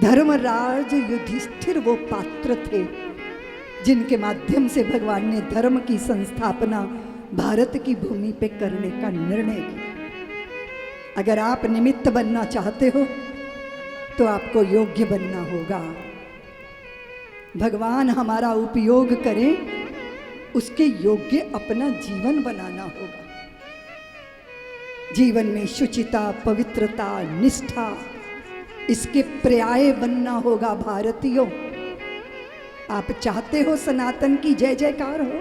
धर्मराज युधिष्ठिर वो पात्र थे जिनके माध्यम से भगवान ने धर्म की संस्थापना भारत की भूमि पे करने का निर्णय किया। अगर आप निमित्त बनना चाहते हो तो आपको योग्य बनना होगा। भगवान हमारा उपयोग करें, उसके योग्य अपना जीवन बनाना होगा। जीवन में शुचिता, पवित्रता, निष्ठा, इसके पर्याय बनना होगा। भारतीयों, आप चाहते हो सनातन की जय जयकार हो,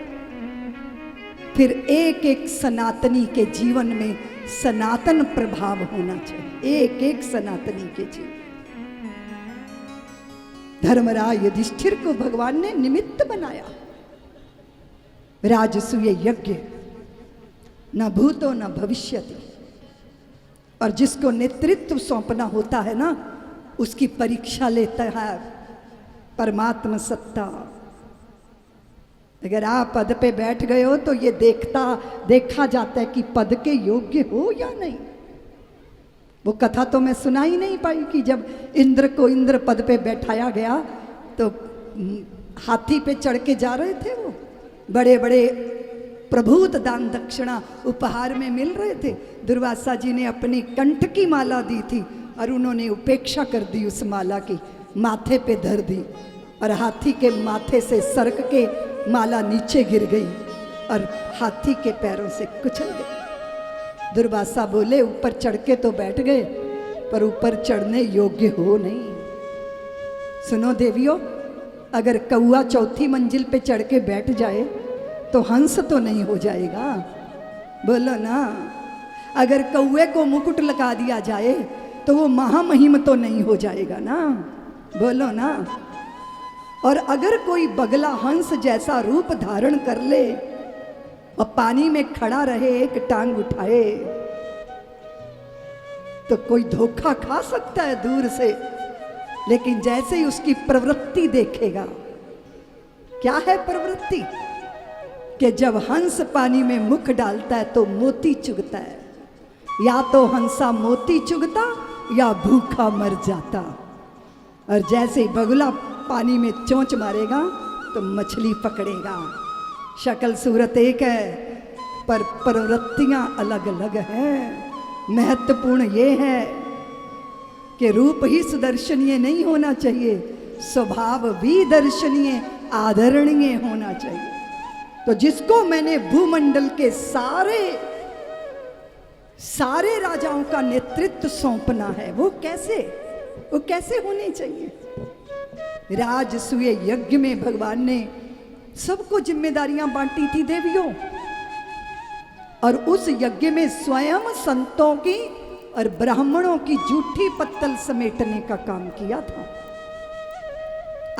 फिर एक एक सनातनी के जीवन में सनातन प्रभाव होना चाहिए। एक एक सनातनी के जीवन। धर्मराज युधिष्ठिर को भगवान ने निमित्त बनाया। राजसूय यज्ञ न भूतो न भविष्यति, और जिसको नेतृत्व सौंपना होता है ना, उसकी परीक्षा लेता है परमात्मा सत्ता। अगर आप पद पे बैठ गए हो तो ये देखा जाता है कि पद के योग्य हो या नहीं। वो कथा तो मैं सुना ही नहीं पाई कि जब इंद्र को इंद्र पद पे बैठाया गया तो हाथी पे चढ़ के जा रहे थे, वो बड़े बड़े प्रभूत दान दक्षिणा उपहार में मिल रहे थे। दुर्वासा जी ने अपनी कंठ की माला दी थी और उन्होंने उपेक्षा कर दी उस माला की, माथे पे धर दी और हाथी के माथे से सरक के माला नीचे गिर गई और हाथी के पैरों से कुचल गई। दुर्वासा बोले ऊपर चढ़ के तो बैठ गए पर ऊपर चढ़ने योग्य हो नहीं। सुनो देवियों, अगर कौआ चौथी मंजिल पे चढ़ के बैठ जाए तो हंस तो नहीं हो जाएगा, बोलो ना। अगर कौए को मुकुट लगा दिया जाए तो वो महामहिम तो नहीं हो जाएगा ना, बोलो ना। और अगर कोई बगला हंस जैसा रूप धारण कर ले और पानी में खड़ा रहे, एक टांग उठाए, तो कोई धोखा खा सकता है दूर से, लेकिन जैसे ही उसकी प्रवृत्ति देखेगा, क्या है प्रवृत्ति, कि जब हंस पानी में मुख डालता है तो मोती चुगता है। या तो हंसा मोती चुगता या भूखा मर जाता। और जैसे ही बगुला पानी में चोंच मारेगा तो मछली पकड़ेगा। शक्ल सूरत एक है पर प्रवृत्तियां अलग अलग हैं। महत्वपूर्ण ये है कि रूप ही सुदर्शनीय नहीं होना चाहिए, स्वभाव भी दर्शनीय आदरणीय होना चाहिए। तो जिसको मैंने भूमंडल के सारे राजाओं का नेतृत्व सौंपना है, वो कैसे होने चाहिए। राजसूय यज्ञ में भगवान ने सबको जिम्मेदारियां बांटी थी देवियों, और उस यज्ञ में स्वयं संतों की और ब्राह्मणों की जूठी पत्तल समेटने का काम किया था।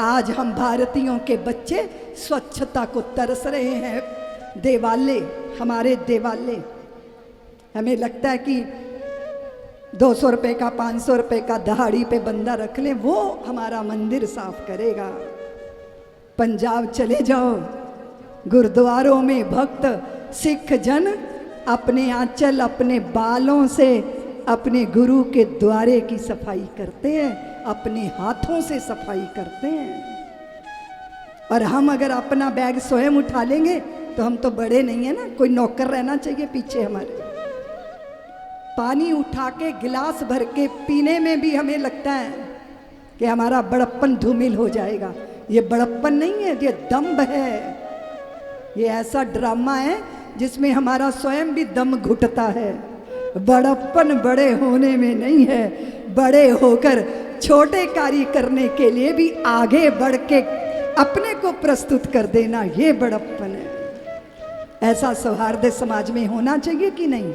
आज हम भारतीयों के बच्चे स्वच्छता को तरस रहे हैं। देवालय, हमारे देवालय, हमें लगता है कि 200 रुपए का 500 रुपए का दहाड़ी पे बंदा रख ले, वो हमारा मंदिर साफ करेगा। पंजाब चले जाओ, गुरुद्वारों में भक्त सिख जन अपने आंचल, अपने बालों से अपने गुरु के द्वारे की सफाई करते हैं, अपने हाथों से सफाई करते हैं। और हम अगर अपना बैग स्वयं उठा लेंगे तो हम तो बड़े नहीं है ना, कोई नौकर रहना चाहिए पीछे हमारे। पानी उठा के गिलास भर के पीने में भी हमें लगता है कि हमारा बड़प्पन धूमिल हो जाएगा। ये बड़प्पन नहीं है, ये दम्भ है। ये ऐसा ड्रामा है जिसमें हमारा स्वयं भी दम घुटता है। बड़प्पन बड़े होने में नहीं है, बड़े होकर छोटे कार्य करने के लिए भी आगे बढ़ के अपने को प्रस्तुत कर देना, ये बड़प्पन है। ऐसा सौहार्द समाज में होना चाहिए कि नहीं?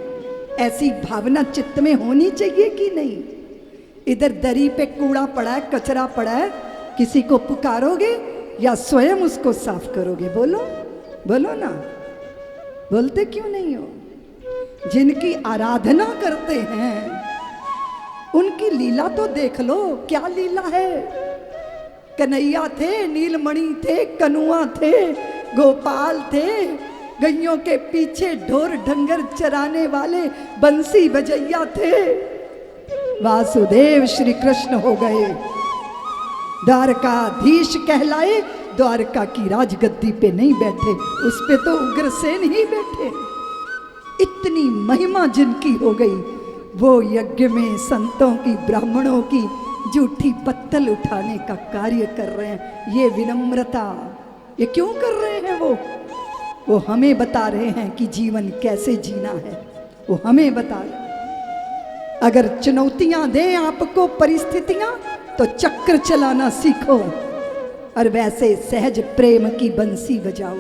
ऐसी भावना चित्त में होनी चाहिए कि नहीं? इधर दरी पे कूड़ा पड़ा है, कचरा पड़ा है, किसी को पुकारोगे या स्वयं उसको साफ करोगे? बोलो ना, बोलते क्यों नहीं हो? जिनकी आराधना करते हैं उनकी लीला तो देख लो, क्या लीला है। कन्हैया थे, नीलमणि थे, कनुआ थे, गोपाल थे, गैयों के पीछे ढोर ढंगर चराने वाले बंसी बजैया थे। वासुदेव श्री कृष्ण हो गए। द्वारकाधीश कहलाए, द्वारका की राजगद्दी पे नहीं बैठे, उस पे तो उग्रसेन ही बैठे। इतनी महिमा जिनकी हो गई, वो यज्ञ में संतों की, ब्राह्मणों की जूठी पत्तल उठाने का कार्य कर रहे हैं। ये विनम्रता, ये क्यों कर रहे हैं? वो हमें बता रहे हैं कि जीवन कैसे जीना है, वो हमें बता रहे हैं। अगर चुनौतियां दें आपको परिस्थितियां, तो चक्र चलाना सीखो, और वैसे सहज प्रेम की बंसी बजाओ,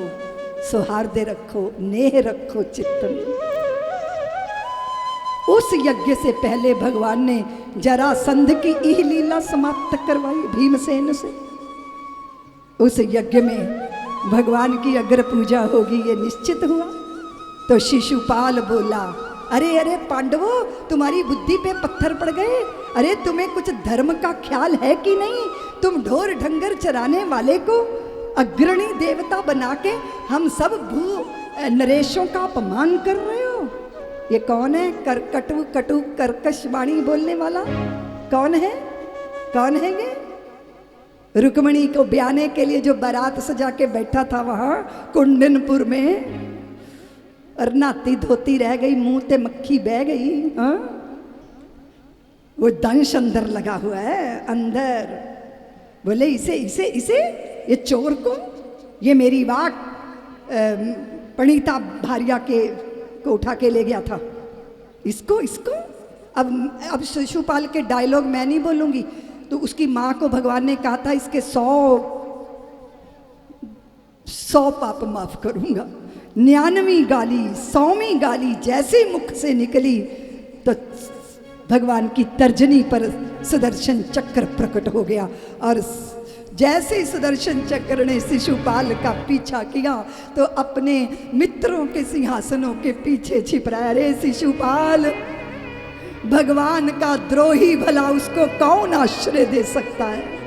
सौहार्द रखो, नेह रखो चित्त में। उस यज्ञ से पहले भगवान ने जरासंध की ई लीला समाप्त करवाई भीमसेन से। उस यज्ञ में भगवान की अग्र पूजा होगी ये निश्चित हुआ। तो शिशुपाल बोला, अरे अरे पांडवों, तुम्हारी बुद्धि पे पत्थर पड़ गए। अरे तुम्हें कुछ धर्म का ख्याल है कि नहीं? तुम ढोर ढंगर चराने वाले को अग्रणी देवता बना के हम सब भू नरेशों का अपमान कर रहे हो। ये कौन है कटु कटु कर्कश वाणी बोलने वाला? कौन है? कौन है ये? रुक्मणी को ब्याने के लिए जो बारात सजा के बैठा था वहां कुंडनपुर में, और नाती धोती रह गई, मुंह ते मक्खी बह गई। हाँ, वो दंश अंदर लगा हुआ है अंदर। बोले इसे इसे इसे ये चोर को, ये मेरी वाक प्रणीता भार्या को उठा के ले गया था, इसको इसको। अब शिशुपाल के डायलॉग मैं नहीं बोलूंगी। तो उसकी माँ को भगवान ने कहा था इसके 100 पाप माफ करूंगा। 99वीं गाली, 100वीं गाली जैसे मुख से निकली, तो भगवान की तर्जनी पर सुदर्शन चक्र प्रकट हो गया, और जैसे ही सुदर्शन चक्र ने शिशुपाल का पीछा किया, तो अपने मित्रों के सिंहासनों के पीछे छिप रहा है। अरे शिशुपाल, भगवान का द्रोही भला उसको कौन आश्रय दे सकता है?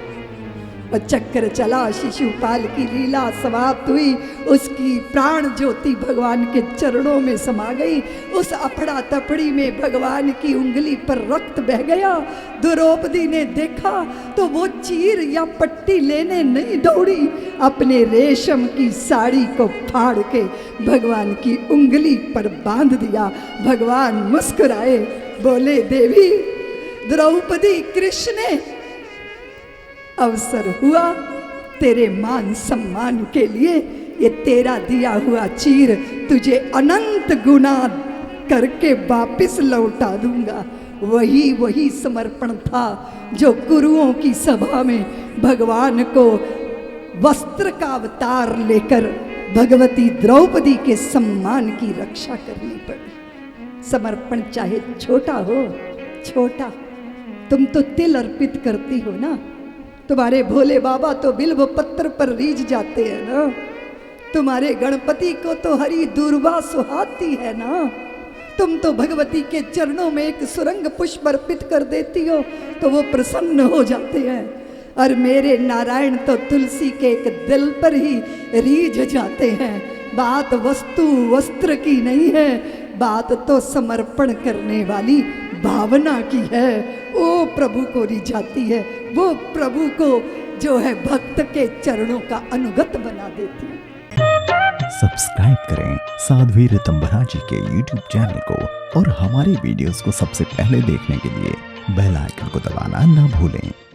और चक्र चला, शिशुपाल की लीला समाप्त हुई, उसकी प्राण ज्योति भगवान के चरणों में समा गई। उस अफड़ा तफड़ी में भगवान की उंगली पर रक्त बह गया। द्रौपदी ने देखा तो वो चीर या पट्टी लेने नहीं दौड़ी, अपने रेशम की साड़ी को फाड़ के भगवान की उंगली पर बांध दिया। भगवान मुस्कुराए, बोले देवी द्रौपदी, कृष्ण, अवसर हुआ तेरे मान सम्मान के लिए, ये तेरा दिया हुआ चीर तुझे अनंत गुना करके वापिस लौटा दूंगा। वही समर्पण था जो कुरुओं की सभा में भगवान को वस्त्र का अवतार लेकर भगवती द्रौपदी के सम्मान की रक्षा करनी पड़ी। समर्पण चाहे छोटा हो, छोटा, तुम तो तिल अर्पित करती हो ना। तुम्हारे भोले बाबा तो बिल्व पत्र पर रीझ जाते हैं ना। तुम्हारे गणपति को तो हरी दूर्वा सुहाती है ना। तुम तो भगवती के चरणों में एक सुरंग पुष्प अर्पित कर देती हो तो वो प्रसन्न हो जाते हैं। और मेरे नारायण तो तुलसी के एक दिल पर ही रीझ जाते हैं। बात वस्तु वस्त्र की नहीं है, बात तो समर्पण करने वाली भावना की है। वो प्रभु को रिझाती है, वो प्रभु को जो है भक्त के चरणों का अनुगत बना देती है। सब्सक्राइब करें साध्वी ऋतंभरा जी के YouTube चैनल को, और हमारी वीडियोस को सबसे पहले देखने के लिए बेल आइकन को दबाना न भूलें।